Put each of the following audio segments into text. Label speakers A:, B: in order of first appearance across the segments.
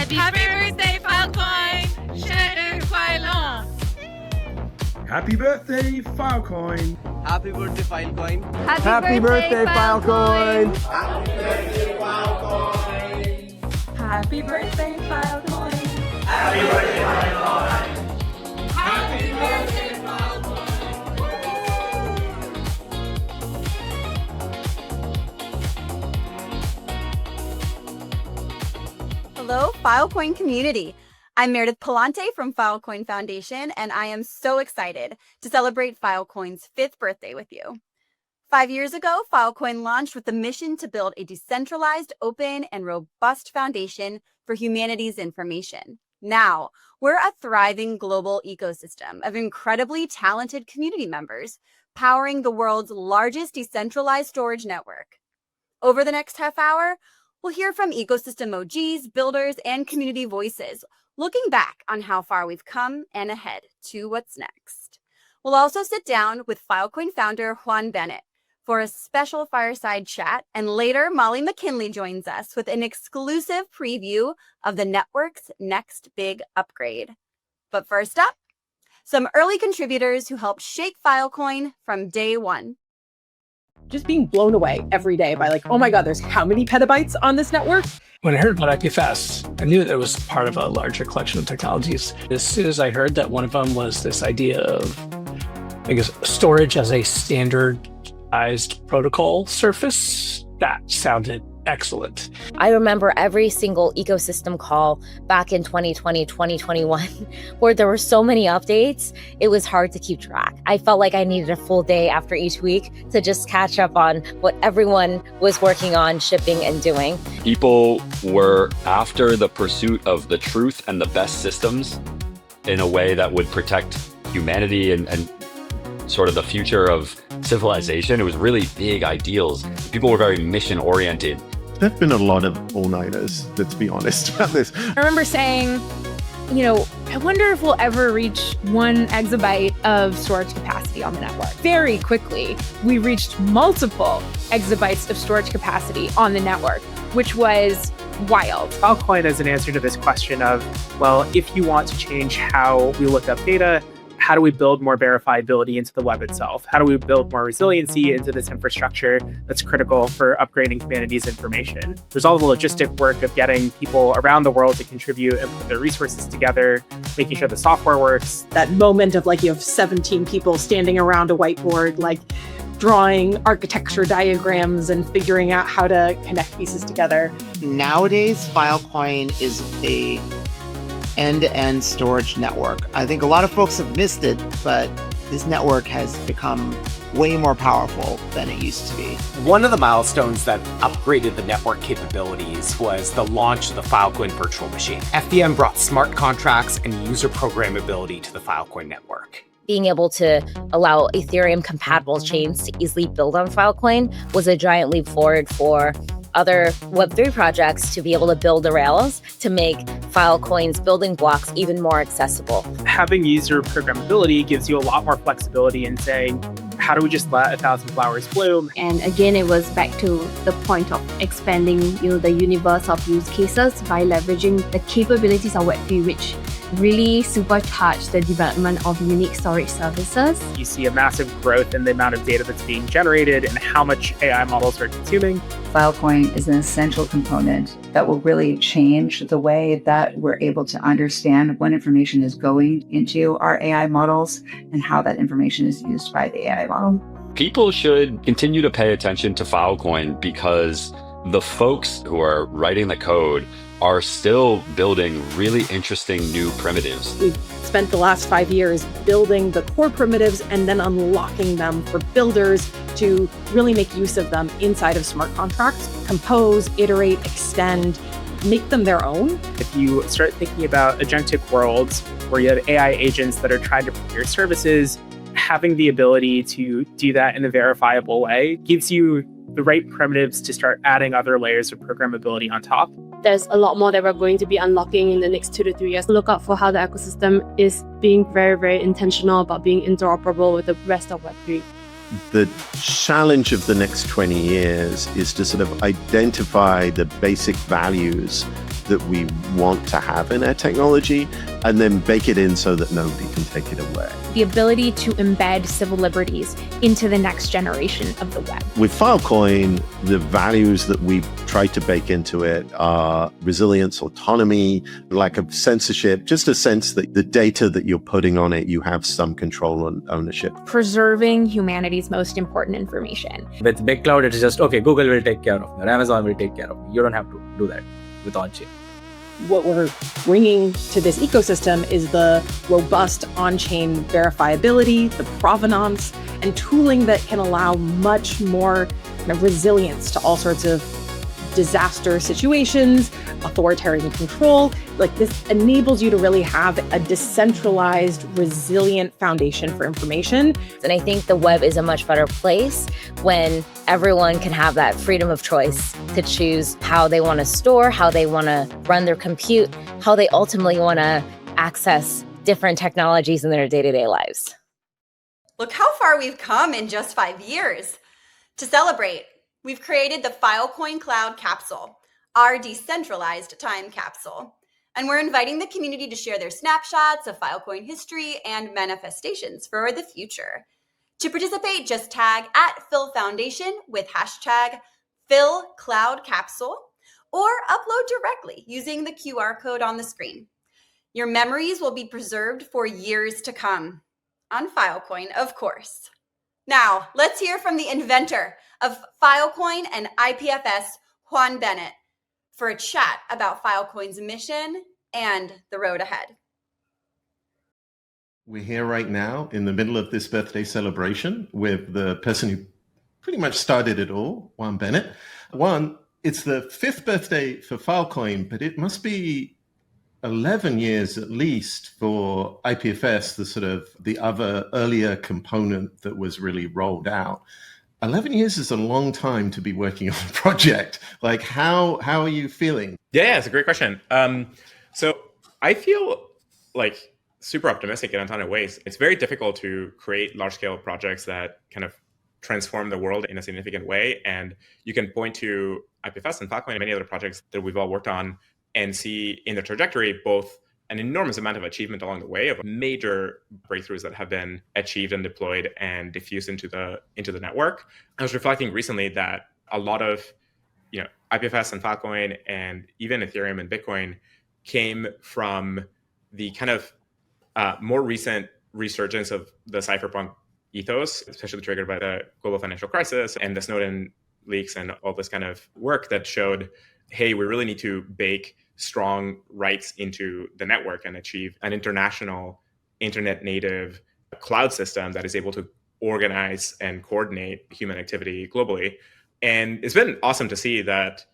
A: Happy birthday, Filecoin! Share Filon!
B: Happy birthday, Filecoin!
C: Happy birthday, Filecoin!
D: Happy birthday, Filecoin!
E: Happy birthday, Filecoin!
A: Happy birthday, Filecoin!
E: Happy birthday, Filecoin! Happy birthday, Filecoin!
D: Hello, Filecoin community. I'm Meredith Palante from Filecoin Foundation, and I am so excited to celebrate Filecoin's 5th birthday with you. 5 years ago, Filecoin launched with the mission to build a decentralized, open, and robust foundation for humanity's information. Now, we're a thriving global ecosystem of incredibly talented community members, powering the world's largest decentralized storage network. Over the next half hour, we'll hear from ecosystem OGs, builders, and community voices, looking back on how far we've come and ahead to what's next. We'll also sit down with Filecoin founder Juan Benet for a special fireside chat, and later Molly Mackinlay joins us with an exclusive preview of the network's next big upgrade. But first up, some early contributors who helped shape Filecoin from day one.
F: Just being blown away every day by like, oh my God, there's how many petabytes on this network?
G: When I heard about IPFS, I knew that it was part of a larger collection of technologies. As soon as I heard that one of them was this idea of, I guess, storage as a standardized protocol surface, that sounded excellent.
H: I remember every single ecosystem call back in 2020, 2021, where there were so many updates, it was hard to keep track. I felt like I needed a full day after each week to just catch up on what everyone was working on, shipping, and doing.
I: People were after the pursuit of the truth and the best systems in a way that would protect humanity and sort of the future of civilization. It was really big ideals. People were very mission-oriented.
J: There have been a lot of all-nighters, let's be honest about this.
K: I remember saying, I wonder if we'll ever reach 1 exabyte of storage capacity on the network. Very quickly, we reached multiple exabytes of storage capacity on the network, which was wild.
L: Filecoin is an answer to this question of, well, if you want to change how we look up data, how do we build more verifiability into the web itself? How do we build more resiliency into this infrastructure that's critical for upgrading humanity's information? There's all the logistic work of getting people around the world to contribute and put their resources together, making sure the software works.
F: That moment of like you have 17 people standing around a whiteboard, like drawing architecture diagrams and figuring out how to connect pieces together.
C: Nowadays, Filecoin is a end-to-end storage network. I think a lot of folks have missed it, but this network has become way more powerful than it used to be.
M: One of the milestones that upgraded the network capabilities was the launch of the Filecoin virtual machine. FVM brought smart contracts and user programmability to the Filecoin network.
H: Being able to allow Ethereum-compatible chains to easily build on Filecoin was a giant leap forward for other Web3 projects to be able to build the rails to make Filecoin's building blocks even more accessible.
L: Having user programmability gives you a lot more flexibility in saying, how do we just let 1,000 flowers bloom?
N: And again, it was back to the point of expanding, the universe of use cases by leveraging the capabilities of Web3, which really supercharged the development of unique storage services.
L: You see a massive growth in the amount of data that's being generated and how much AI models are consuming.
O: Filecoin is an essential component that will really change the way that we're able to understand when information is going into our AI models and how that information is used by the AI model.
I: People should continue to pay attention to Filecoin because the folks who are writing the code are still building really interesting new primitives.
F: We've spent the last 5 years building the core primitives and then unlocking them for builders to really make use of them inside of smart contracts, compose, iterate, extend, make them their own.
L: If you start thinking about agentic worlds where you have AI agents that are trying to procure services, having the ability to do that in a verifiable way gives you the right primitives to start adding other layers of programmability on top.
P: There's a lot more that we're going to be unlocking in the next 2 to 3 years. Look out for how the ecosystem is being very, very intentional about being interoperable with the rest of Web3.
J: The challenge of the next 20 years is to sort of identify the basic values that we want to have in our technology and then bake it in so that nobody can take it away.
K: The ability to embed civil liberties into the next generation of the web.
J: With Filecoin, the values that we've tried to bake into it are resilience, autonomy, lack of censorship, just a sense that the data that you're putting on it, you have some control and ownership.
K: Preserving humanity's most important information.
Q: With big cloud, it's just, okay, Google will take care of it, or Amazon will take care of it. You don't have to do that with onchain.
F: What we're bringing to this ecosystem is the robust on-chain verifiability, the provenance, and tooling that can allow much more kind of resilience to all sorts of disaster situations, authoritarian control. Like, this enables you to really have a decentralized, resilient foundation for information.
H: And I think the web is a much better place when everyone can have that freedom of choice to choose how they want to store, how they want to run their compute, how they ultimately want to access different technologies in their day-to-day lives.
D: Look how far we've come in just 5 years. To celebrate, we've created the Filecoin Cloud Capsule, our decentralized time capsule. And we're inviting the community to share their snapshots of Filecoin history and manifestations for the future. To participate, just tag @PhilFoundation with hashtag PhilCloudCapsule or upload directly using the QR code on the screen. Your memories will be preserved for years to come. On Filecoin, of course. Now, let's hear from the inventor of Filecoin and IPFS, Juan Benet, for a chat about Filecoin's mission and the road ahead.
J: We're here right now in the middle of this birthday celebration with the person who pretty much started it all, Juan Benet. Juan, it's the 5th birthday for Filecoin, but it must be 11 years at least for IPFS, the other earlier component that was really rolled out. 11 years is a long time to be working on a project. Like, how are you feeling?
R: Yeah, it's a great question. So I feel like super optimistic in a ton of ways. It's very difficult to create large-scale projects that kind of transform the world in a significant way. And you can point to IPFS and Filecoin and many other projects that we've all worked on and see in the trajectory both an enormous amount of achievement along the way of major breakthroughs that have been achieved and deployed and diffused into the network. I was reflecting recently that a lot of IPFS and Filecoin and even Ethereum and Bitcoin came from the kind of more recent resurgence of the cypherpunk ethos, especially triggered by the global financial crisis and the Snowden leaks and all this kind of work that showed, hey, we really need to bake strong rights into the network and achieve an international internet native cloud system that is able to organize and coordinate human activity globally. And it's been awesome to see that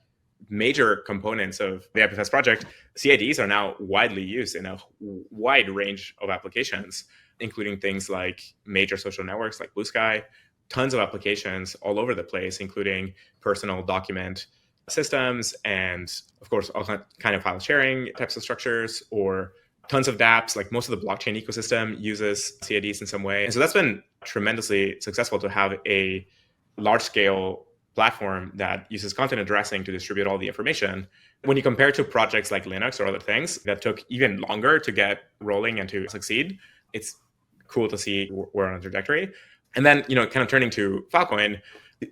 R: major components of the IPFS project, CIDs, are now widely used in a wide range of applications, including things like major social networks like Blue Sky, tons of applications all over the place, including personal document systems and, of course, all kind of file sharing types of structures, or tons of dApps. Like, most of the blockchain ecosystem uses CIDs in some way. And so that's been tremendously successful to have a large-scale platform that uses content addressing to distribute all the information. When you compare to projects like Linux or other things that took even longer to get rolling and to succeed, it's cool to see we're on a trajectory. And then, kind of turning to Filecoin,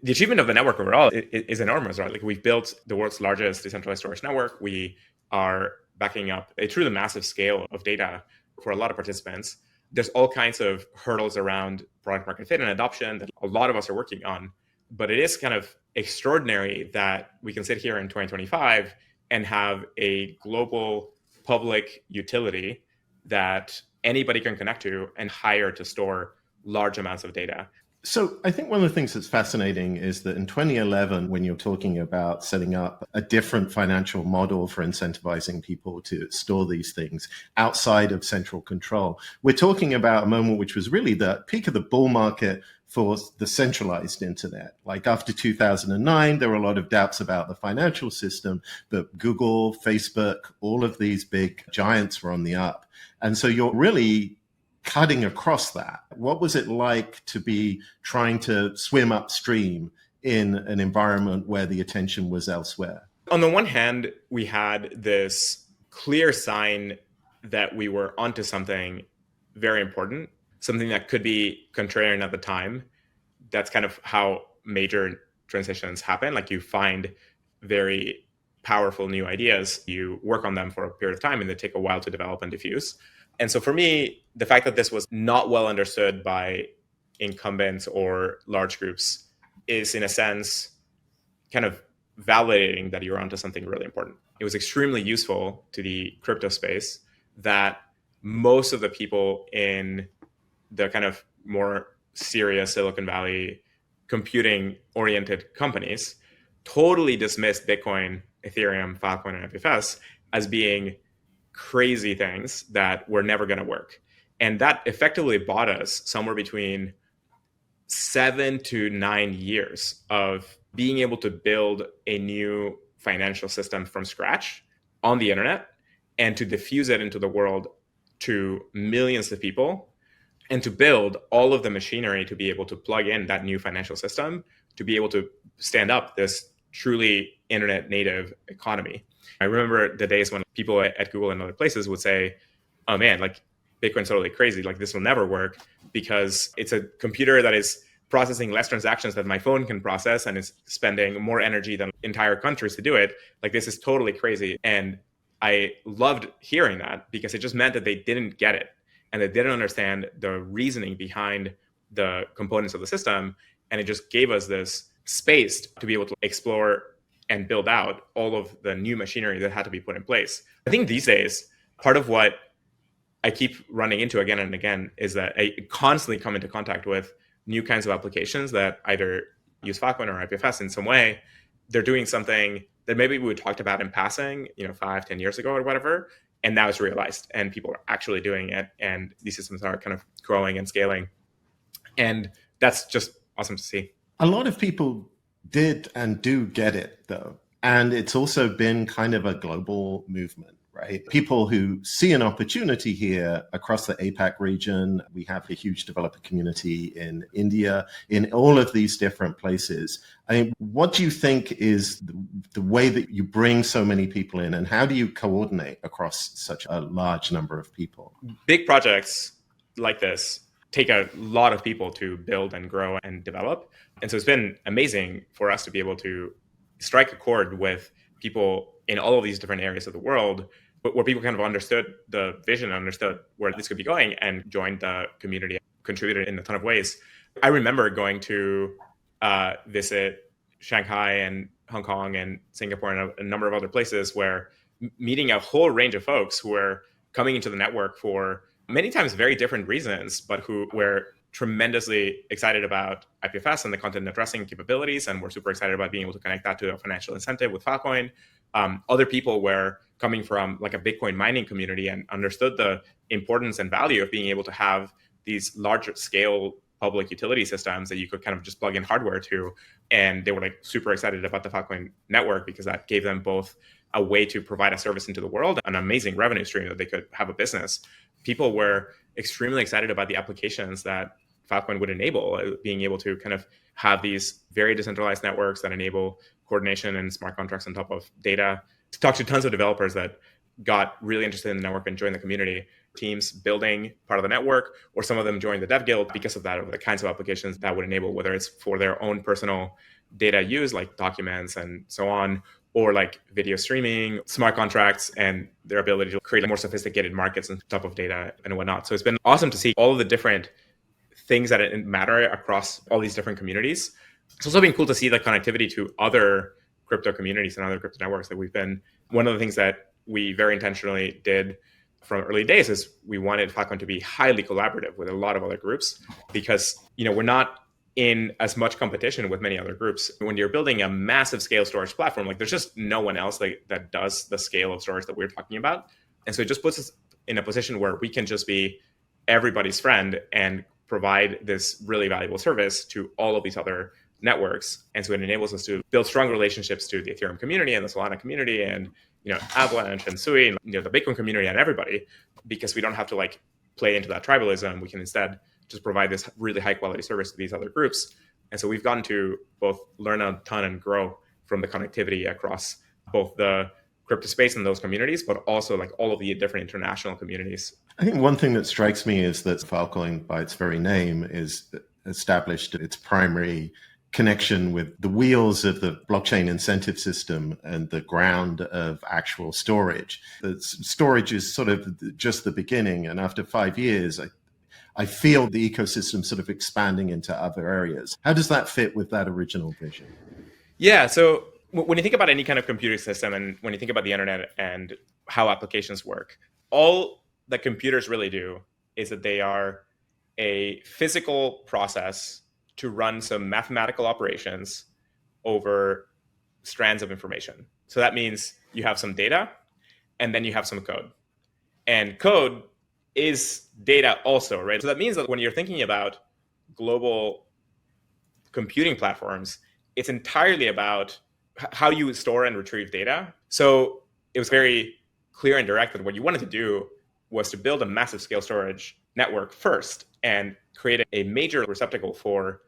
R: the achievement of the network overall is enormous, right? Like, we've built the world's largest decentralized storage network. We are backing up a truly massive scale of data for a lot of participants. There's all kinds of hurdles around product market fit and adoption that a lot of us are working on. But it is kind of extraordinary that we can sit here in 2025 and have a global public utility that anybody can connect to and hire to store large amounts of data.
J: So I think one of the things that's fascinating is that in 2011, when you're talking about setting up a different financial model for incentivizing people to store these things outside of central control, we're talking about a moment which was really the peak of the bull market for the centralized internet. Like, after 2009, there were a lot of doubts about the financial system, but Google, Facebook, all of these big giants were on the up. And so you're really cutting across that. What was it like to be trying to swim upstream in an environment where the attention was elsewhere?
R: On the one hand, we had this clear sign that we were onto something very important, something that could be contrarian at the time. That's kind of how major transitions happen. Like you find very powerful new ideas, you work on them for a period of time, and they take a while to develop and diffuse. And so for me, the fact that this was not well understood by incumbents or large groups is, in a sense, kind of validating that you're onto something really important. It was extremely useful to the crypto space that most of the people in the kind of more serious Silicon Valley computing-oriented companies totally dismissed Bitcoin, Ethereum, Filecoin, and FFS as being crazy things that were never going to work. And that effectively bought us somewhere between 7 to 9 years of being able to build a new financial system from scratch on the internet and to diffuse it into the world to millions of people, and to build all of the machinery to be able to plug in that new financial system, to be able to stand up this truly internet native economy. I remember the days when people at Google and other places would say, oh man, like Bitcoin's totally crazy. Like this will never work because it's a computer that is processing less transactions than my phone can process and is spending more energy than entire countries to do it. Like this is totally crazy. And I loved hearing that because it just meant that they didn't get it and they didn't understand the reasoning behind the components of the system. And it just gave us this space to be able to explore and build out all of the new machinery that had to be put in place. I think these days, part of what I keep running into again and again is that I constantly come into contact with new kinds of applications that either use Filecoin or IPFS in some way. They're doing something that maybe we talked about in passing, 5-10 years ago or whatever, and now it's realized and people are actually doing it, and these systems are kind of growing and scaling. And that's just awesome to see.
J: A lot of people did and do get it, though. And it's also been kind of a global movement, right? People who see an opportunity here across the APAC region. We have a huge developer community in India, in all of these different places. I mean, what do you think is the way that you bring so many people in, and how do you coordinate across such a large number of people?
R: Big projects like this take a lot of people to build and grow and develop. And so it's been amazing for us to be able to strike a chord with people in all of these different areas of the world, but where people kind of understood the vision, understood where this could be going, and joined the community, contributed in a ton of ways. I remember going to visit Shanghai and Hong Kong and Singapore and a number of other places where meeting a whole range of folks who were coming into the network for many times very different reasons, but who were tremendously excited about IPFS and the content addressing capabilities, and we're super excited about being able to connect that to a financial incentive with Filecoin. Other people were coming from like a Bitcoin mining community and understood the importance and value of being able to have these larger scale public utility systems that you could kind of just plug in hardware to. And they were like super excited about the Filecoin network because that gave them both a way to provide a service into the world, an amazing revenue stream that they could have a business. People were extremely excited about the applications that Filecoin would enable, being able to kind of have these very decentralized networks that enable coordination and smart contracts on top of data. To talk to tons of developers that got really interested in the network and joined the community, teams building part of the network, or some of them joined the Dev Guild because of that, of the kinds of applications that would enable, whether it's for their own personal data use, like documents and so on, or like video streaming, smart contracts, and their ability to create more sophisticated markets on top of data and whatnot. So it's been awesome to see all of the different things that matter across all these different communities. It's also been cool to see the connectivity to other crypto communities and other crypto networks that we've been. One of the things that we very intentionally did from early days is we wanted Filecoin to be highly collaborative with a lot of other groups because, we're not in as much competition with many other groups. When you're building a massive scale storage platform, like there's just no one else that does the scale of storage that we're talking about. And so it just puts us in a position where we can just be everybody's friend and provide this really valuable service to all of these other networks. And so it enables us to build strong relationships to the Ethereum community and the Solana community and, Avalanche and Sui and, the Bitcoin community and everybody, because we don't have to like play into that tribalism. We can instead just provide this really high quality service to these other groups. And so we've gotten to both learn a ton and grow from the connectivity across both the crypto space and those communities, but also like all of the different international communities.
J: I think one thing that strikes me is that Filecoin, by its very name, is established its primary connection with the wheels of the blockchain incentive system and the ground of actual storage. The storage is sort of just the beginning, and after 5 years, I feel the ecosystem sort of expanding into other areas. How does that fit with that original vision?
R: Yeah, so when you think about any kind of computer system and when you think about the internet and how applications work, all that computers really do is that they are a physical process to run some mathematical operations over strands of information. So that means you have some data and then you have some code. And code is data also, right? So that means that when you're thinking about global computing platforms, it's entirely about how you store and retrieve data. So it was very clear and direct that what you wanted to do was to build a massive scale storage network first and create a major receptacle for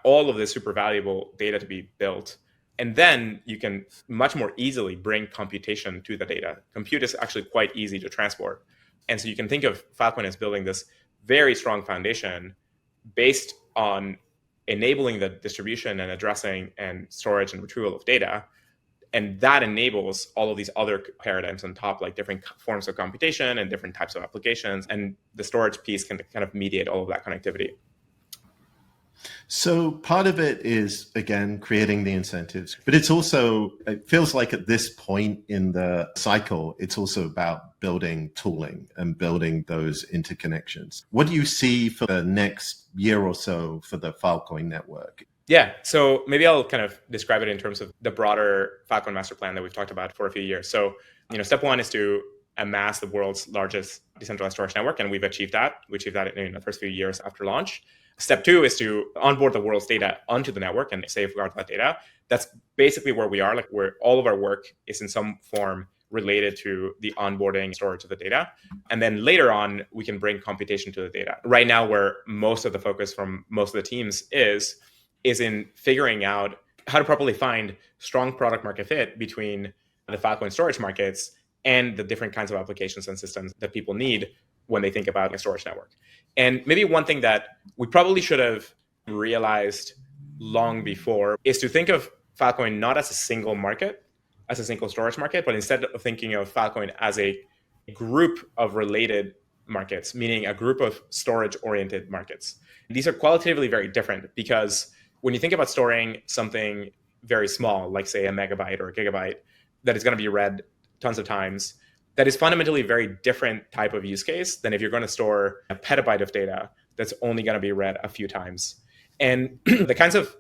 R: all of this super valuable data to be built. And then you can much more easily bring computation to the data. Compute is actually quite easy to transport. And so you can think of Filecoin as building this very strong foundation based on enabling the distribution and addressing and storage and retrieval of data. And that enables all of these other paradigms on top, like different forms of computation and different types of applications. And the storage piece can kind of mediate all of that connectivity.
J: So part of it is, again, creating the incentives, but it's also, it feels like at this point in the cycle, it's also about building tooling and building those interconnections. What do you see for the next year or so for the Filecoin network?
R: Yeah, so maybe I'll kind of describe it in terms of the broader Filecoin master plan that we've talked about for a few years. So, step one is to amass the world's largest decentralized storage network, and we've achieved that. We achieved that in the first few years after launch. Step two is to onboard the world's data onto the network and safeguard that data. That's basically where we are, like where all of our work is in some form related to the onboarding storage of the data. And then later on, we can bring computation to the data. Right now, where most of the focus from most of the teams is in figuring out how to properly find strong product market fit between the Filecoin storage markets and the different kinds of applications and systems that people need when they think about a storage network. And maybe one thing that we probably should have realized long before is to think of Filecoin not as a single market, as a single storage market, but instead of thinking of Filecoin as a group of related markets, meaning a group of storage-oriented markets. These are qualitatively very different because when you think about storing something very small, like say a megabyte or a gigabyte, that is going to be read tons of times, that is fundamentally a very different type of use case than if you're going to store a petabyte of data that's only going to be read a few times. And the kinds of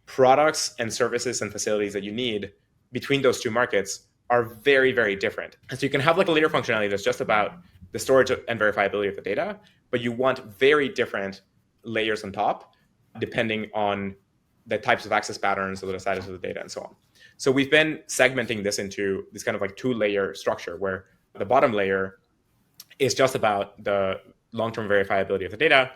R: products and services and facilities that you need between those two markets are very, very different. And so you can have like a layer functionality that's just about the storage and verifiability of the data, but you want very different layers on top, depending on the types of access patterns or the status of the data and so on. So we've been segmenting this into this kind of like two-layer structure where the bottom layer is just about the long-term verifiability of the data,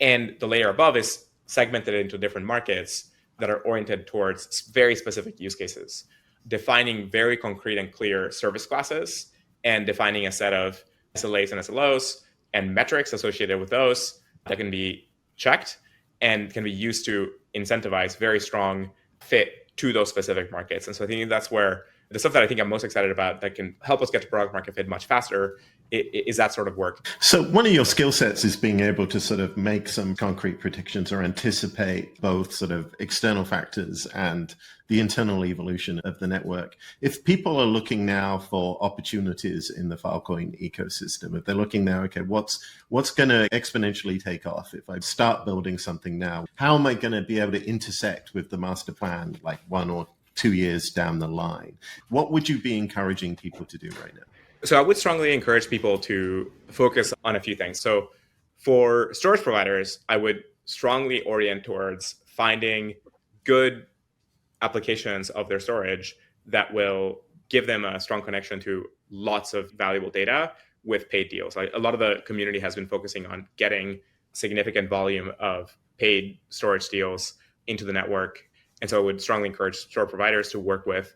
R: and the layer above is segmented into different markets that are oriented towards very specific use cases, defining very concrete and clear service classes and defining a set of SLAs and SLOs and metrics associated with those that can be checked and can be used to incentivize very strong fit to those specific markets. And so I think that's where the stuff that I think I'm most excited about that can help us get to product market fit much faster is that sort of work.
J: So one of your skill sets is being able to sort of make some concrete predictions or anticipate both sort of external factors and the internal evolution of the network. If people are looking now for opportunities in the Filecoin ecosystem, if they're looking now, okay, what's going to exponentially take off if I start building something now? How am I going to be able to intersect with the master plan like 1 or 2 years down the line? What would you be encouraging people to do right now?
R: So I would strongly encourage people to focus on a few things. So for storage providers, I would strongly orient towards finding good applications of their storage that will give them a strong connection to lots of valuable data with paid deals. A lot of the community has been focusing on getting significant volume of paid storage deals into the network. And so I would strongly encourage storage providers to work with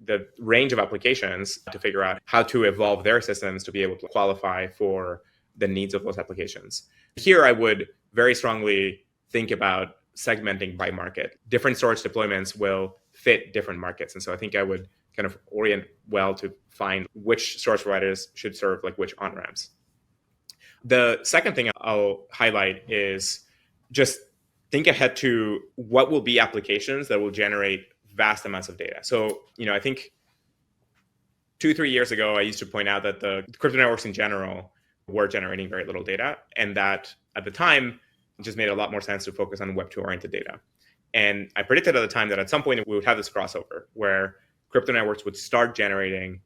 R: the range of applications to figure out how to evolve their systems to be able to qualify for the needs of those applications. Here, I would very strongly think about segmenting by market. Different storage deployments will fit different markets. And so I think I would kind of orient well to find which storage providers should serve like which on-ramps. The second thing I'll highlight is just think ahead to what will be applications that will generate vast amounts of data. So, I think 2-3 years ago, I used to point out that the crypto networks in general were generating very little data, and that at the time, it just made a lot more sense to focus on Web 2 oriented data. And I predicted at the time that at some point we would have this crossover where crypto networks would start generating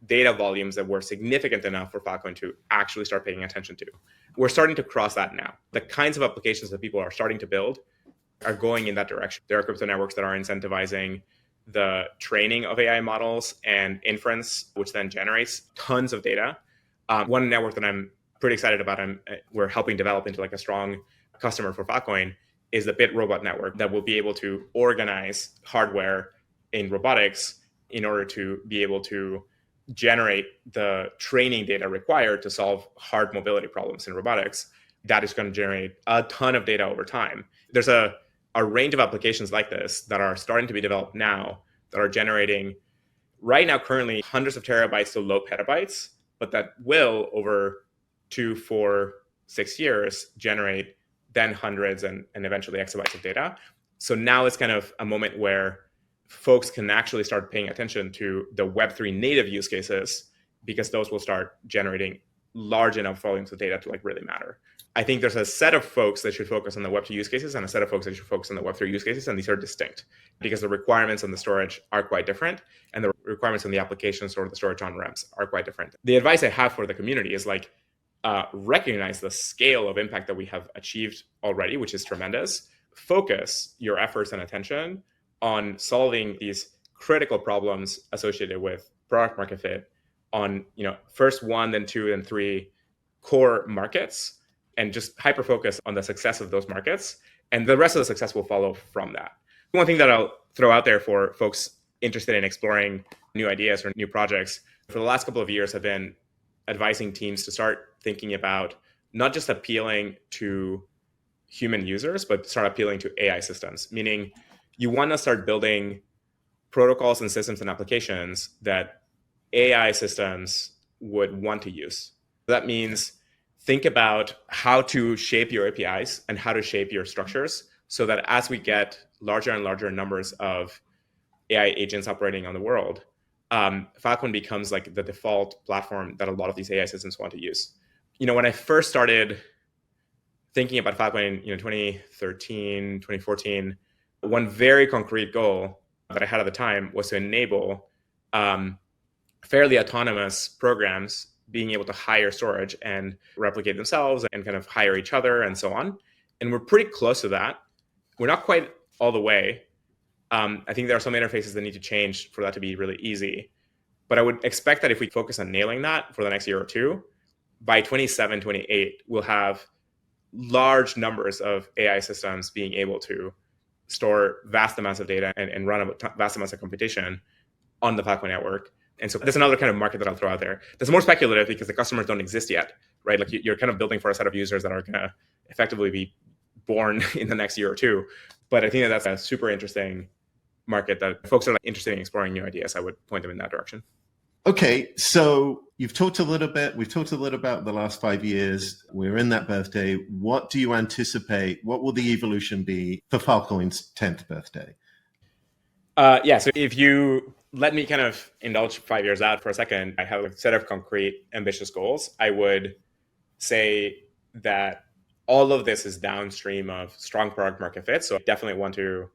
R: data volumes that were significant enough for Filecoin to actually start paying attention to. We're starting to cross that now. The kinds of applications that people are starting to build are going in that direction. There are crypto networks that are incentivizing the training of AI models and inference, which then generates tons of data. One network that I'm pretty excited about, we're helping develop into like a strong customer for Filecoin, is the BitRobot network that will be able to organize hardware in robotics in order to be able to generate the training data required to solve hard mobility problems in robotics. That is going to generate a ton of data over time. There's a range of applications like this that are starting to be developed now that are generating right now currently hundreds of terabytes to low petabytes, but that will over 2, 4, 6 years generate then hundreds and eventually exabytes of data. So now it's kind of a moment where folks can actually start paying attention to the Web3 native use cases, because those will start generating large enough volumes of data to like really matter. I think there's a set of folks that should focus on the Web2 use cases and a set of folks that should focus on the Web3 use cases, and these are distinct because the requirements on the storage are quite different, and the requirements on the applications or the storage on-ramps are quite different. The advice I have for the community is like, recognize the scale of impact that we have achieved already, which is tremendous. Focus your efforts and attention on solving these critical problems associated with product market fit on, first 1, then 2, then 3 core markets, and just hyper focus on the success of those markets. And the rest of the success will follow from that. One thing that I'll throw out there for folks interested in exploring new ideas or new projects, for the last couple of years, I've been advising teams to start thinking about not just appealing to human users, but start appealing to AI systems, meaning you want to start building protocols and systems and applications that AI systems would want to use. That means think about how to shape your APIs and how to shape your structures so that as we get larger and larger numbers of AI agents operating on the world, Filecoin becomes like the default platform that a lot of these AI systems want to use. When I first started thinking about Filecoin in 2013, 2014, one very concrete goal that I had at the time was to enable fairly autonomous programs being able to hire storage and replicate themselves and kind of hire each other and so on. And we're pretty close to that. We're not quite all the way. I think there are some interfaces that need to change for that to be really easy. But I would expect that if we focus on nailing that for the next year or two, by 27, 28, we'll have large numbers of AI systems being able to store vast amounts of data and run vast amounts of computation on the Filecoin network. And so that's another kind of market that I'll throw out there. That's more speculative because the customers don't exist yet, right? Like you're kind of building for a set of users that are going to effectively be born in the next year or two. But I think that that's a super interesting market that folks are interested in exploring new ideas. I would point them in that direction.
J: Okay, so we've talked a little about the last 5 years. We're in that birthday. What do you anticipate? What will the evolution be for Filecoin's 10th birthday?
R: So if you let me kind of indulge 5 years out for a second, I have a set of concrete, ambitious goals. I would say that all of this is downstream of strong product market fit. So I definitely want to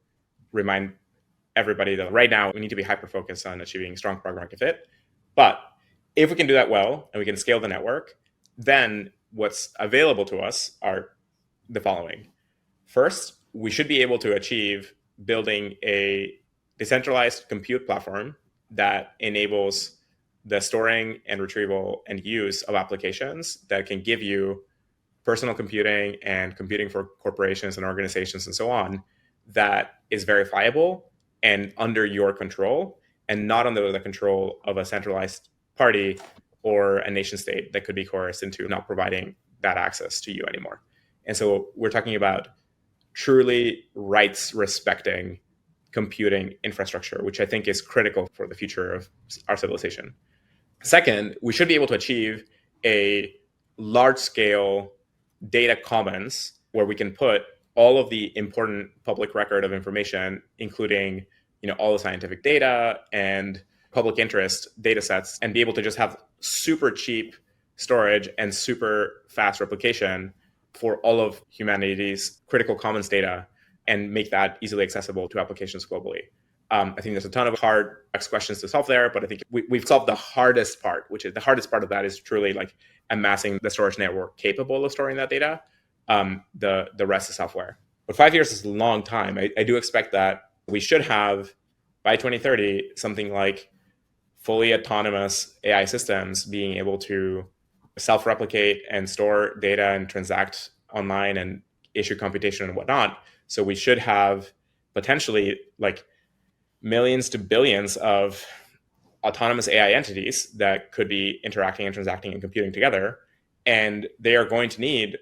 R: remind everybody that right now we need to be hyper-focused on achieving strong product market fit. But if we can do that well and we can scale the network, then what's available to us are the following. First, we should be able to achieve building a decentralized compute platform that enables the storing and retrieval and use of applications that can give you personal computing and computing for corporations and organizations and so on that is verifiable and under your control and not under the control of a centralized party or a nation state that could be coerced into not providing that access to you anymore. And so we're talking about truly rights respecting computing infrastructure, which I think is critical for the future of our civilization. Second, we should be able to achieve a large scale data commons where we can put all of the important public record of information, including all the scientific data and public interest data sets, and be able to just have super cheap storage and super fast replication for all of humanity's critical commons data and make that easily accessible to applications globally. I think there's a ton of hard questions to solve there, but I think we've solved the hardest part, which is the hardest part of that is truly like amassing the storage network capable of storing that data. The rest is software. But 5 years is a long time. I do expect that we should have, by 2030, something like fully autonomous AI systems being able to self-replicate and store data and transact online and issue computation and whatnot. So we should have potentially like millions to billions of autonomous AI entities that could be interacting and transacting and computing together. And they are going to need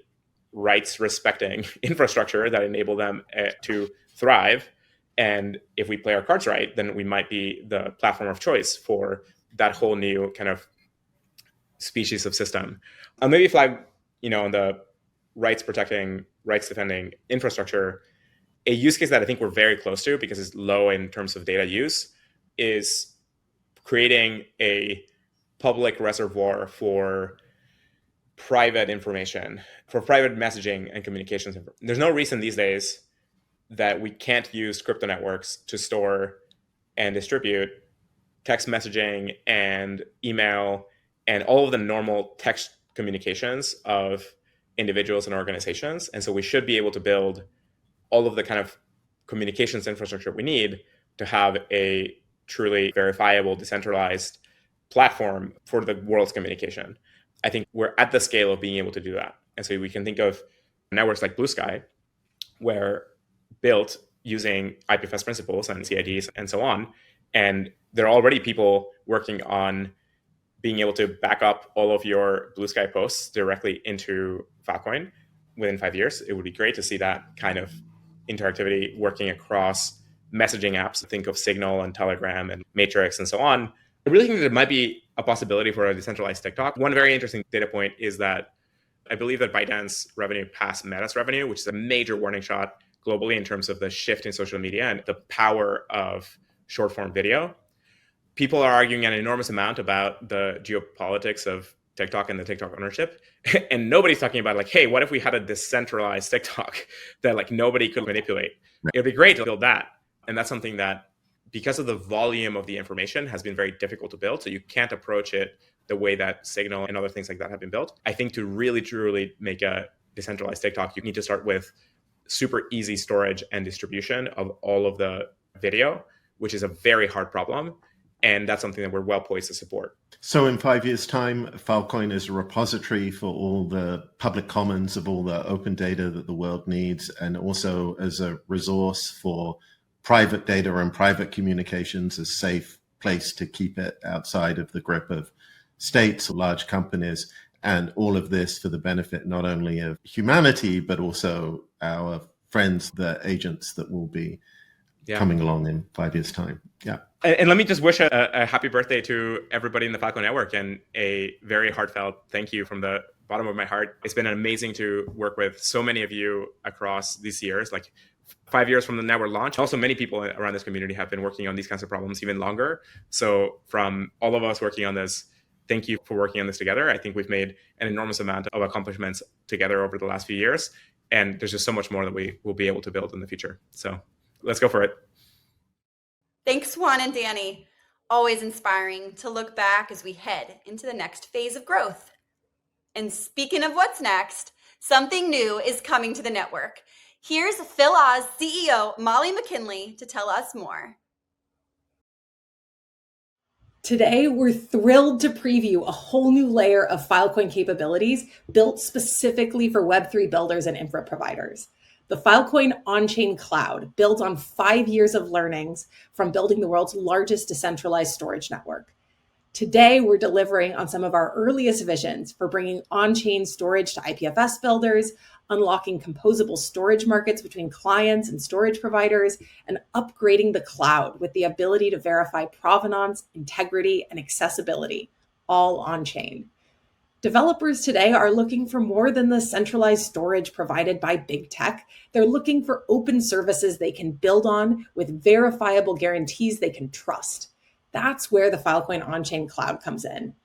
R: rights respecting infrastructure that enable them to thrive. And if we play our cards right, then we might be the platform of choice for that whole new kind of species of system. I'll maybe flag, on the rights protecting, rights defending infrastructure, a use case that I think we're very close to because it's low in terms of data use is creating a public reservoir for private information, for private messaging and communications. There's no reason these days that we can't use crypto networks to store and distribute text messaging and email and all of the normal text communications of individuals and organizations. And so we should be able to build all of the kind of communications infrastructure we need to have a truly verifiable, decentralized platform for the world's communication. I think we're at the scale of being able to do that. And so we can think of networks like Blue Sky, where built using IPFS principles and CIDs and so on. And there are already people working on being able to back up all of your Blue Sky posts directly into Filecoin within 5 years. It would be great to see that kind of interactivity working across messaging apps. Think of Signal and Telegram and Matrix and so on. I really think there might be a possibility for a decentralized TikTok. One very interesting data point is that I believe that ByteDance revenue passed Meta's revenue, which is a major warning shot globally in terms of the shift in social media and the power of short form video. People are arguing an enormous amount about the geopolitics of TikTok and the TikTok ownership. And nobody's talking about like, hey, what if we had a decentralized TikTok that like nobody could manipulate? Right. It'd be great to build that. And that's something that, because of the volume of the information, has been very difficult to build. So you can't approach it the way that Signal and other things like that have been built. I think to really, truly make a decentralized TikTok, you need to start with super easy storage and distribution of all of the video, which is a very hard problem. And that's something that we're well poised to support.
J: So in 5 years' time, Filecoin is a repository for all the public commons of all the open data that the world needs, and also as a resource for private data and private communications, a safe place to keep it outside of the grip of states or large companies. And all of this for the benefit not only of humanity, but also our friends, the agents that will be coming along in 5 years' time. Yeah.
R: And let me just wish a happy birthday to everybody in the Filecoin network and a very heartfelt thank you from the bottom of my heart. It's been amazing to work with so many of you across these years, like 5 years from the network launch. Also, many people around this community have been working on these kinds of problems even longer. So from all of us working on this, thank you for working on this together. I think we've made an enormous amount of accomplishments together over the last few years. And there's just so much more that we will be able to build in the future. So let's go for it.
D: Thanks, Juan and Danny. Always inspiring to look back as we head into the next phase of growth. And speaking of what's next, something new is coming to the network. Here's FilOz CEO Molly Mackinlay to tell us more.
F: Today, we're thrilled to preview a whole new layer of Filecoin capabilities built specifically for Web3 builders and infra providers. The Filecoin on-chain cloud builds on 5 years of learnings from building the world's largest decentralized storage network. Today, we're delivering on some of our earliest visions for bringing on-chain storage to IPFS builders, unlocking composable storage markets between clients and storage providers, and upgrading the cloud with the ability to verify provenance, integrity, and accessibility, all on-chain. Developers today are looking for more than the centralized storage provided by big tech. They're looking for open services they can build on with verifiable guarantees they can trust. That's where the Filecoin on-chain cloud comes in.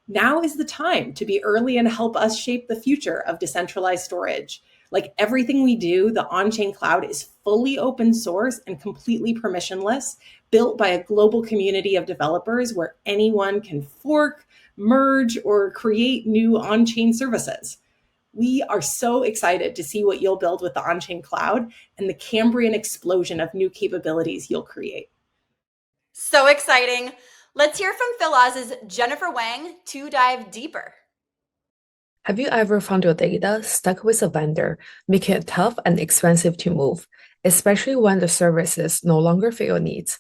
F: Now is the time to be early and help us shape the future of decentralized storage. Like everything we do, the on-chain cloud is fully open source and completely permissionless, built by a global community of developers where anyone can fork, merge, or create new on-chain services. We are so excited to see what you'll build with the on-chain cloud and the Cambrian explosion of new capabilities you'll create.
D: So exciting. Let's hear from FilOz's Jennifer Wang to dive deeper.
S: Have you ever found your data stuck with a vendor, making it tough and expensive to move, especially when the services no longer fit your needs?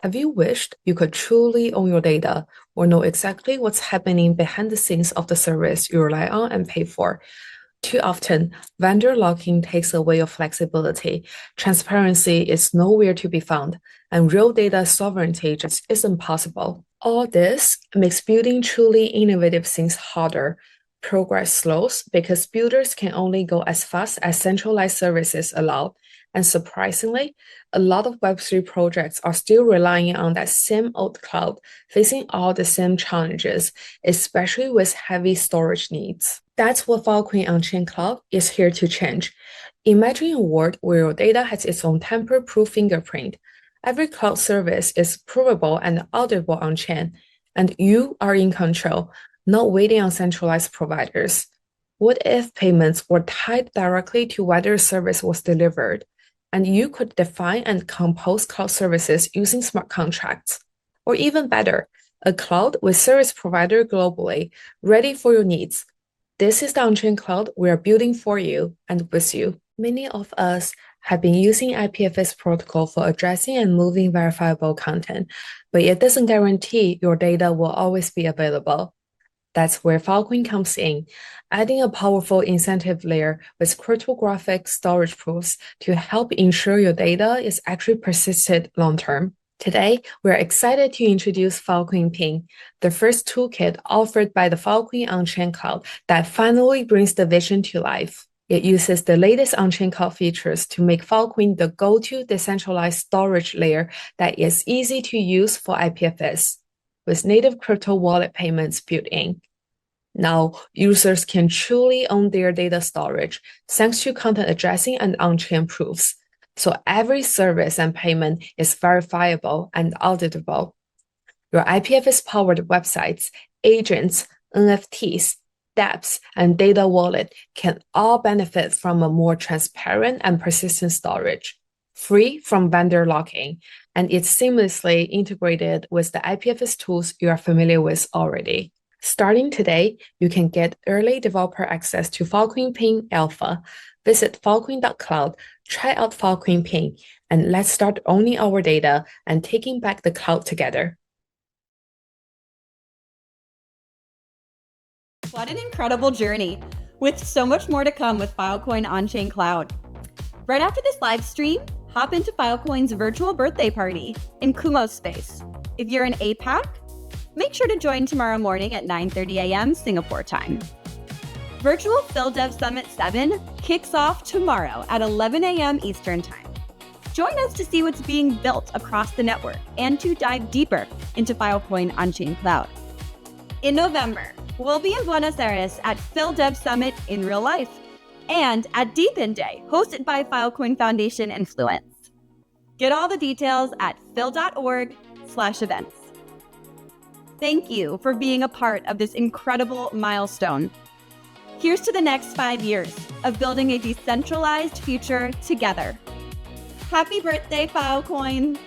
S: Have you wished you could truly own your data or know exactly what's happening behind the scenes of the service you rely on and pay for? Too often, vendor locking takes away your flexibility, transparency is nowhere to be found, and real data sovereignty just isn't possible. All this makes building truly innovative things harder. Progress slows because builders can only go as fast as centralized services allow. And surprisingly, a lot of Web3 projects are still relying on that same old cloud, facing all the same challenges, especially with heavy storage needs. That's what Filecoin on-chain cloud is here to change. Imagine a world where your data has its own tamper-proof fingerprint. Every cloud service is provable and auditable on-chain, and you are in control, not waiting on centralized providers. What if payments were tied directly to whether a service was delivered, and you could define and compose cloud services using smart contracts? Or even better, a cloud with service provider globally, ready for your needs. This is the on-chain cloud we are building for you and with you. Many of us have been using IPFS protocol for addressing and moving verifiable content, but it doesn't guarantee your data will always be available. That's where Filecoin comes in, adding a powerful incentive layer with cryptographic storage proofs to help ensure your data is actually persisted long-term. Today, we're excited to introduce Filecoin Ping, the first toolkit offered by the Filecoin on-chain cloud that finally brings the vision to life. It uses the latest on-chain cloud features to make Filecoin the go-to decentralized storage layer that is easy to use for IPFS, with native crypto wallet payments built in. Now, users can truly own their data storage thanks to content addressing and on-chain proofs. So every service and payment is verifiable and auditable. Your IPFS-powered websites, agents, NFTs, dApps, and data wallet can all benefit from a more transparent and persistent storage, free from vendor locking, and it's seamlessly integrated with the IPFS tools you are familiar with already. Starting today, you can get early developer access to Filecoin Ping Alpha. Visit filecoin.cloud, try out Filecoin Ping, and let's start owning our data and taking back the cloud together.
D: What an incredible journey, with so much more to come with Filecoin on-chain cloud. Right after this live stream, hop into Filecoin's virtual birthday party in Kumo space. If you're in APAC, make sure to join tomorrow morning at 9:30 a.m. Singapore time. Virtual FilDev Summit 7 kicks off tomorrow at 11 a.m. Eastern Time. Join us to see what's being built across the network and to dive deeper into Filecoin on-chain cloud. In November, we'll be in Buenos Aires at FilDev Summit in real life and at Deepin Day, hosted by Filecoin Foundation Influence. Get all the details at fil.org/events. Thank you for being a part of this incredible milestone. Here's to the next 5 years of building a decentralized future together. Happy birthday, Filecoin!